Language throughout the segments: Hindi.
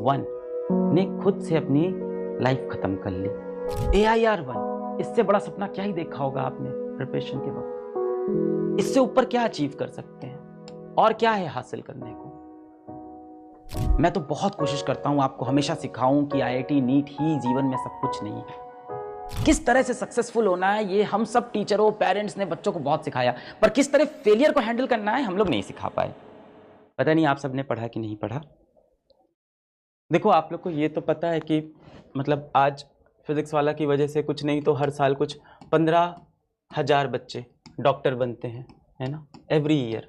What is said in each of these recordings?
वन ने खुद से अपनी लाइफ खत्म कर ली। AIR-1, इससे बड़ा सपना क्या ही देखा होगा आपने प्रिपरेशन के वक्त। इससे ऊपर क्या अचीव कर सकते हैं और क्या है हासिल करने को। मैं तो बहुत कोशिश करता हूं आपको हमेशा सिखाऊं कि IIT नीट ही जीवन में सब कुछ नहीं है। किस तरह से सक्सेसफुल होना है ये हम सब टीचरों पेरेंट्स ने बच्चों को बहुत सिखाया, पर किस तरह फेलियर को हैंडल करना है हम लोग नहीं सिखा पाए। पता नहीं आप सबने पढ़ा कि नहीं पढ़ा। देखो आप लोग को ये तो पता है कि मतलब आज फिजिक्स वाला की वजह से कुछ नहीं तो हर साल कुछ 15,000 बच्चे डॉक्टर बनते हैं, है ना। एवरी ईयर,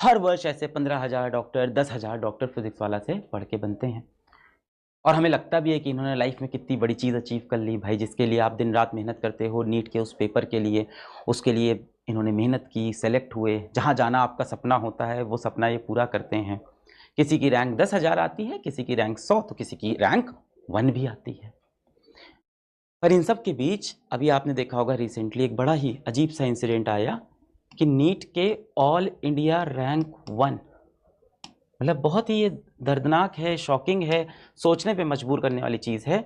हर वर्ष ऐसे 15,000 डॉक्टर 10,000 डॉक्टर फिजिक्स वाला से पढ़ के बनते हैं। और हमें लगता भी है कि इन्होंने लाइफ में कितनी बड़ी चीज़ अचीव कर ली भाई, जिसके लिए आप दिन रात मेहनत करते हो नीट के उस पेपर के लिए, उसके लिए इन्होंने मेहनत की, सेलेक्ट हुए, जहाँ जाना आपका सपना होता है वो सपना ये पूरा करते हैं। किसी की रैंक 10,000 आती है, किसी की रैंक 100, तो किसी की रैंक 1 भी आती है। पर इन सब के बीच अभी आपने देखा होगा रिसेंटली एक बड़ा ही अजीब सा इंसिडेंट आया कि नीट के ऑल इंडिया रैंक 1, मतलब बहुत ही ये दर्दनाक है, शॉकिंग है, सोचने पे मजबूर करने वाली चीज़ है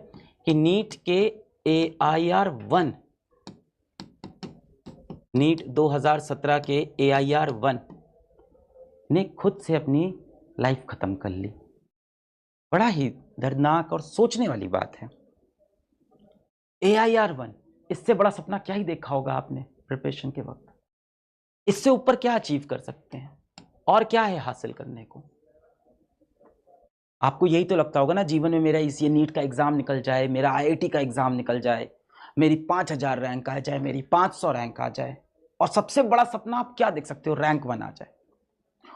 कि नीट के AIR-1, नीट 2017 के AIR-1 ने खुद से अपनी लाइफ खत्म कर ली। बड़ा ही दर्दनाक और सोचने वाली बात है। AIR-1, इससे बड़ा सपना क्या ही देखा होगा आपने प्रिपरेशन के वक्त। इससे ऊपर क्या अचीव कर सकते हैं और क्या है हासिल करने को। आपको यही तो लगता होगा ना जीवन में, मेरा इस ये नीट का एग्जाम निकल जाए, मेरा IIT का एग्जाम निकल जाए, मेरी 5,000 रैंक आ जाए, मेरी 500 रैंक आ जाए, और सबसे बड़ा सपना आप क्या देख सकते हो, रैंक 1 आ जाए।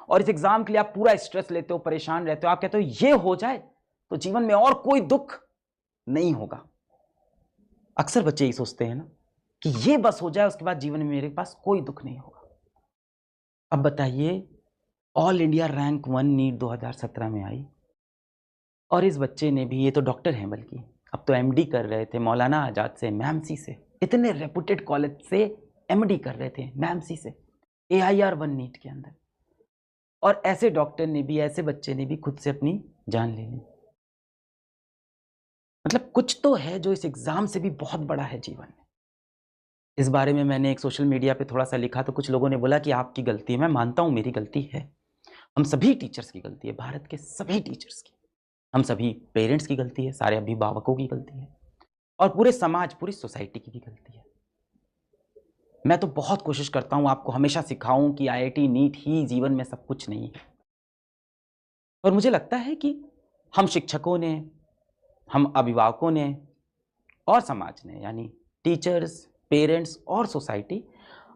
और इस एग्जाम के लिए आप पूरा स्ट्रेस लेते हो, परेशान रहते हो, आप कहते हो ये हो जाए तो जीवन में और कोई दुख नहीं होगा। अक्सर बच्चे ही सोचते हैं ना कि ये बस हो जाए, उसके बाद जीवन में मेरे पास कोई दुख नहीं होगा। अब बताइए, ऑल इंडिया रैंक 1 नीट 2017 में आई, और इस बच्चे ने भी, ये तो डॉक्टर हैं बल्कि अब तो MD कर रहे थे मौलाना आजाद से, मैमसी से, इतने रेपुटेड कॉलेज से MD कर रहे थे मैमसी से, AIR-1 नीट के अंदर। और ऐसे डॉक्टर ने भी, ऐसे बच्चे ने भी खुद से अपनी जान ले ली। मतलब कुछ तो है जो इस एग्जाम से भी बहुत बड़ा है जीवन में। इस बारे में मैंने एक सोशल मीडिया पे थोड़ा सा लिखा तो कुछ लोगों ने बोला कि आपकी गलती है। मैं मानता हूं मेरी गलती है, हम सभी टीचर्स की गलती है, भारत के सभी टीचर्स की, हम सभी पेरेंट्स की गलती है, सारे अभिभावकों की गलती है, और पूरे समाज, पूरी सोसाइटी की भी गलती है। मैं तो बहुत कोशिश करता हूं आपको हमेशा सिखाऊं कि IIT नीट ही जीवन में सब कुछ नहीं है। और मुझे लगता है कि हम शिक्षकों ने, हम अभिभावकों ने और समाज ने, यानी टीचर्स, पेरेंट्स और सोसाइटी,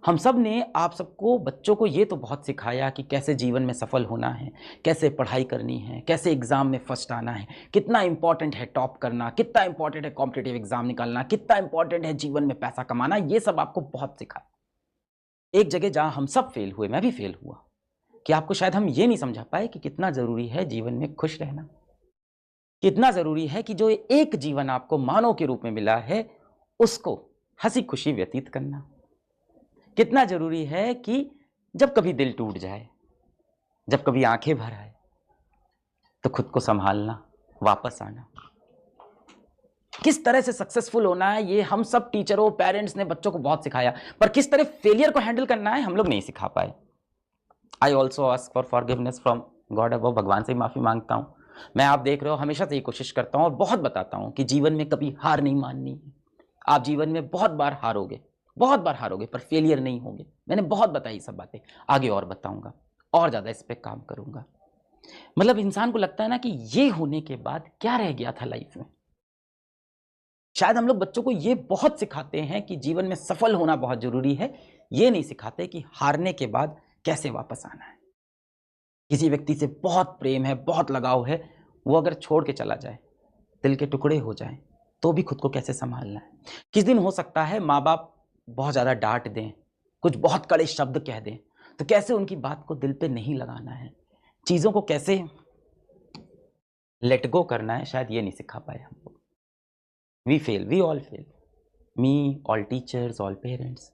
हम सब ने आप सबको, बच्चों को ये तो बहुत सिखाया कि कैसे जीवन में सफल होना है, कैसे पढ़ाई करनी है, कैसे एग्जाम में फर्स्ट आना है, कितना इंपॉर्टेंट है टॉप करना, कितना इंपॉर्टेंट है कॉम्पिटिटिव एग्जाम निकालना, कितना इंपॉर्टेंट है जीवन में पैसा कमाना, ये सब आपको बहुत सिखाया। एक जगह जहां हम सब फेल हुए, मैं भी फेल हुआ, कि आपको शायद हम ये नहीं समझा पाए कि कितना जरूरी है जीवन में खुश रहना, कितना जरूरी है कि जो एक जीवन आपको मानव के रूप में मिला है उसको हंसी खुशी व्यतीत करना, कितना जरूरी है कि जब कभी दिल टूट जाए, जब कभी आंखें भर आए, तो खुद को संभालना, वापस आना। किस तरह से सक्सेसफुल होना है ये हम सब टीचरों पेरेंट्स ने बच्चों को बहुत सिखाया, पर किस तरह फेलियर को हैंडल करना है हम लोग नहीं सिखा पाए। I also ask for forgiveness from God above, भगवान से माफी मांगता हूं। मैं, आप देख रहे हो, हमेशा से ये कोशिश करता हूं और बहुत बताता हूं कि जीवन में कभी हार नहीं माननी है। आप जीवन में बहुत बार हारोगे, बहुत बार हारोगे, पर फेलियर नहीं होगे। मैंने बहुत बताई सब बातें, आगे और बताऊंगा, और ज्यादा इस पर काम करूंगा। मतलब इंसान को लगता है ना कि ये होने के बाद क्या रह गया था लाइफ में। शायद हम लोग बच्चों को ये बहुत सिखाते हैं कि जीवन में सफल होना बहुत जरूरी है, ये नहीं सिखाते कि हारने के बाद कैसे वापस आना है। किसी व्यक्ति से बहुत प्रेम है, बहुत लगाव है, वो अगर छोड़ के चला जाए, दिल के टुकड़े हो जाए, तो भी खुद को कैसे संभालना है। किस दिन हो सकता है माँ बाप बहुत ज़्यादा डांट दें, कुछ बहुत कड़े शब्द कह दें, तो कैसे उनकी बात को दिल पे नहीं लगाना है, चीज़ों को कैसे लेट गो करना है, शायद ये नहीं सिखा पाए हम लोग। We fail, we all fail, me, all teachers, all parents.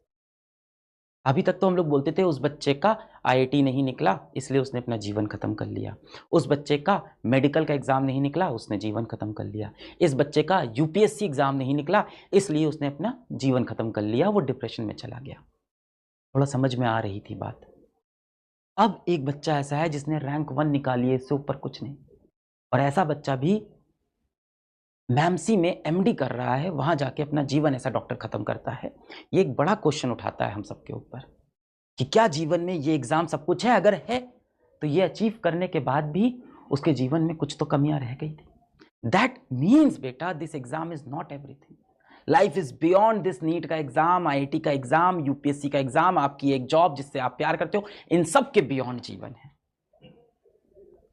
अभी तक तो हम लोग बोलते थे उस बच्चे का आईआईटी नहीं निकला इसलिए उसने अपना जीवन खत्म कर लिया, उस बच्चे का मेडिकल का एग्जाम नहीं निकला उसने जीवन खत्म कर लिया, इस बच्चे का यूपीएससी एग्जाम नहीं निकला इसलिए उसने अपना जीवन खत्म कर लिया, वो डिप्रेशन में चला गया। थोड़ा समझ में आ रही थी बात। अब एक बच्चा ऐसा है जिसने रैंक 1 निकाली है, इससे ऊपर कुछ नहीं, और ऐसा बच्चा भी मैमसी में एमडी कर रहा है, वहां जाके अपना जीवन ऐसा डॉक्टर खत्म करता है। ये एक बड़ा क्वेश्चन उठाता है हम सबके ऊपर कि क्या जीवन में ये एग्जाम सब कुछ है? अगर है तो ये अचीव करने के बाद भी उसके जीवन में कुछ तो कमियां रह गई थी। दैट मीन्स बेटा this exam is not everything, life is beyond this. NEET का एग्जाम, आईआईटी का एग्जाम, यूपीएससी का एग्जाम, आपकी एक जॉब जिससे आप प्यार करते हो, इन सब के बियॉन्ड जीवन है।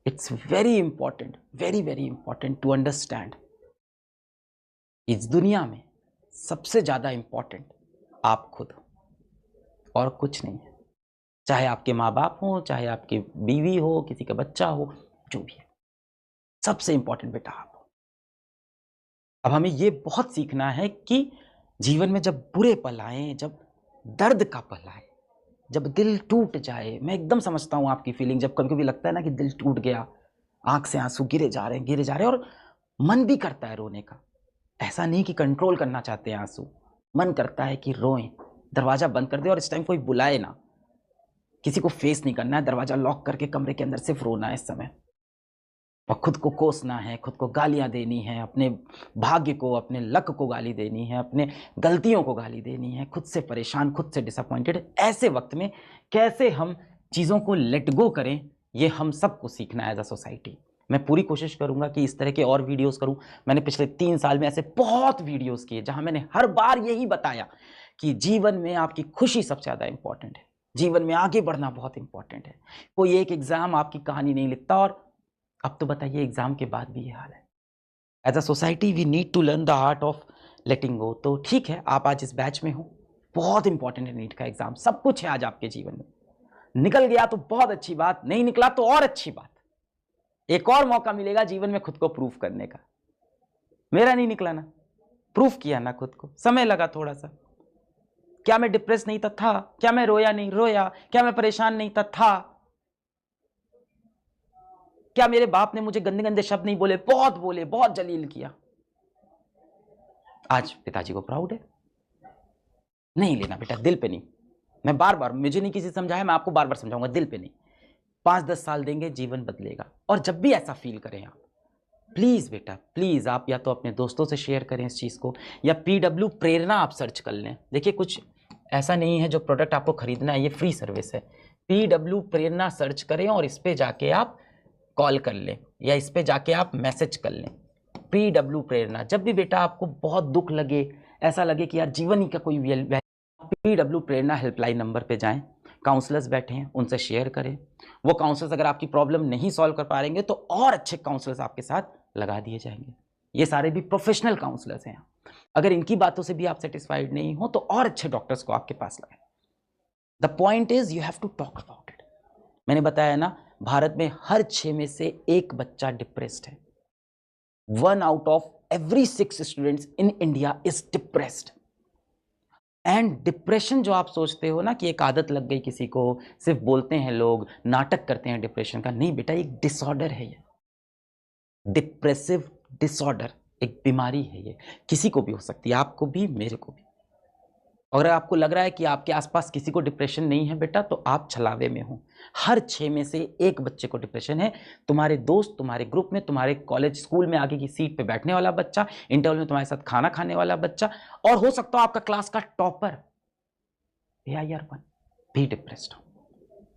It's very important, very very important to understand. इस दुनिया में सबसे ज्यादा इंपॉर्टेंट आप खुद हो और कुछ नहीं है, चाहे आपके माँ बाप हो, चाहे आपकी बीवी हो, किसी का बच्चा हो, जो भी है, सबसे इंपॉर्टेंट बेटा आप हो। अब हमें ये बहुत सीखना है कि जीवन में जब बुरे पल आए, जब दर्द का पल आए, जब दिल टूट जाए, मैं एकदम समझता हूँ आपकी फीलिंग, जब कभी कभी लगता है ना कि दिल टूट गया, आंख से आंसू गिरे जा रहे हैं और मन भी करता है रोने का। ऐसा नहीं कि कंट्रोल करना चाहते हैं आंसू, मन करता है कि रोएं, दरवाजा बंद कर दे और इस टाइम कोई बुलाए ना, किसी को फेस नहीं करना है, दरवाजा लॉक करके कमरे के अंदर सिर्फ रोना है इस समय, और खुद को कोसना है, खुद को गालियां देनी है, अपने भाग्य को, अपने लक को गाली देनी है, अपने गलतियों को गाली देनी है, खुद से परेशान, खुद से डिसअपॉइंटेड। ऐसे वक्त में कैसे हम चीज़ों को लेट गो करें, ये हम सबको सीखना है एज अ सोसाइटी। मैं पूरी कोशिश करूंगा कि इस तरह के और वीडियोस करूं। मैंने पिछले 3 साल में ऐसे बहुत वीडियोस किए जहां मैंने हर बार यही बताया कि जीवन में आपकी खुशी सबसे ज़्यादा इंपॉर्टेंट है, जीवन में आगे बढ़ना बहुत इंपॉर्टेंट है। कोई एक एग्जाम आपकी कहानी नहीं लिखता, और अब तो बताइए एग्जाम के बाद भी ये हाल है। As a society we need to learn the art of letting go. तो ठीक है, आप आज इस बैच में हो, बहुत इंपॉर्टेंट है नीट का एग्जाम, सब कुछ है आज आपके जीवन में। निकल गया तो बहुत अच्छी बात, नहीं निकला तो और अच्छी बात, एक और मौका मिलेगा जीवन में खुद को प्रूफ करने का। मेरा नहीं निकला ना, प्रूफ किया ना खुद को, समय लगा थोड़ा सा। क्या मैं डिप्रेस नहीं था? क्या मैं रोया नहीं? रोया। क्या मैं परेशान नहीं था? क्या मेरे बाप ने मुझे गंदे गंदे शब्द नहीं बोले? बोले, बहुत जलील किया। आज पिताजी को प्राउड है। नहीं लेना बेटा, दिल पे नहीं। मैं बार बार, मुझे नहीं किसी समझाया, मैं आपको बार बार समझाऊंगा, दिल पे नहीं। 5-10 साल देंगे, जीवन बदलेगा। और जब भी ऐसा फील करें आप, प्लीज बेटा प्लीज, आप या तो अपने दोस्तों से शेयर करें इस चीज को, या पीडब्ल्यू प्रेरणा आप सर्च कर लें। देखिए, कुछ ऐसा नहीं है जो प्रोडक्ट आपको खरीदना है, ये फ्री सर्विस है। पीडब्ल्यू प्रेरणा सर्च करें और इस पे जाके आप कॉल कर लें, या इस पे जाके आप मैसेज कर लें, पीडब्ल्यू प्रेरणा। जब भी बेटा आपको बहुत दुख लगे, ऐसा लगे कि यार जीवन ही का कोई पीडब्ल्यू प्रेरणा हेल्पलाइन नंबर पे जाएं, काउंसलर्स बैठे हैं, उनसे शेयर करें। वो काउंसलर्स अगर आपकी प्रॉब्लम नहीं सॉल्व कर पा रहेंगे तो और अच्छे काउंसलर्स आपके साथ लगा दिए जाएंगे। ये सारे भी प्रोफेशनल काउंसलर्स हैं। अगर इनकी बातों से भी आप सेटिस्फाइड नहीं हो तो और अच्छे डॉक्टर्स को आपके पास लगाएं। The point is you have to talk about it. मैंने बताया ना, भारत में हर 6 में से 1 बच्चा डिप्रेस्ड है। 1 out of every 6 students in India is depressed. And depression जो आप सोचते हो ना कि एक आदत लग गई किसी को, सिर्फ बोलते हैं लोग, नाटक करते हैं डिप्रेशन का, नहीं बेटा, एक डिसऑर्डर है ये। डिप्रेसिव डिसऑर्डर एक बीमारी है, ये किसी को भी हो सकती है, आपको भी, मेरे को भी। अगर आपको लग रहा है कि आपके आसपास किसी को डिप्रेशन नहीं है बेटा, तो आप छलावे में हो। हर 6 में से 1 बच्चे को डिप्रेशन है। तुम्हारे दोस्त, तुम्हारे ग्रुप में, तुम्हारे कॉलेज स्कूल में आगे की सीट पे बैठने वाला बच्चा, इंटरवल में तुम्हारे साथ खाना खाने वाला बच्चा, और हो सकता हो आपका क्लास का टॉपर AIR1 भी डिप्रेस्ड हो।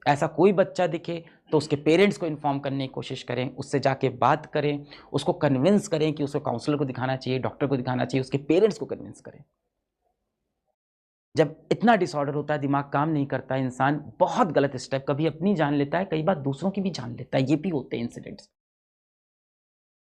ऐसा कोई बच्चा दिखे तो उसके पेरेंट्स को इन्फॉर्म करने की कोशिश करें, उससे जाके बात करें, उसको कन्विंस करें कि उसको काउंसलर को दिखाना चाहिए, डॉक्टर को दिखाना चाहिए, उसके पेरेंट्स को कन्विंस करें। जब इतना डिसऑर्डर होता है, दिमाग काम नहीं करता, इंसान बहुत गलत स्टेप, कभी अपनी जान लेता है, कई बार दूसरों की भी जान लेता है। ये भी होते हैं इंसिडेंट्स।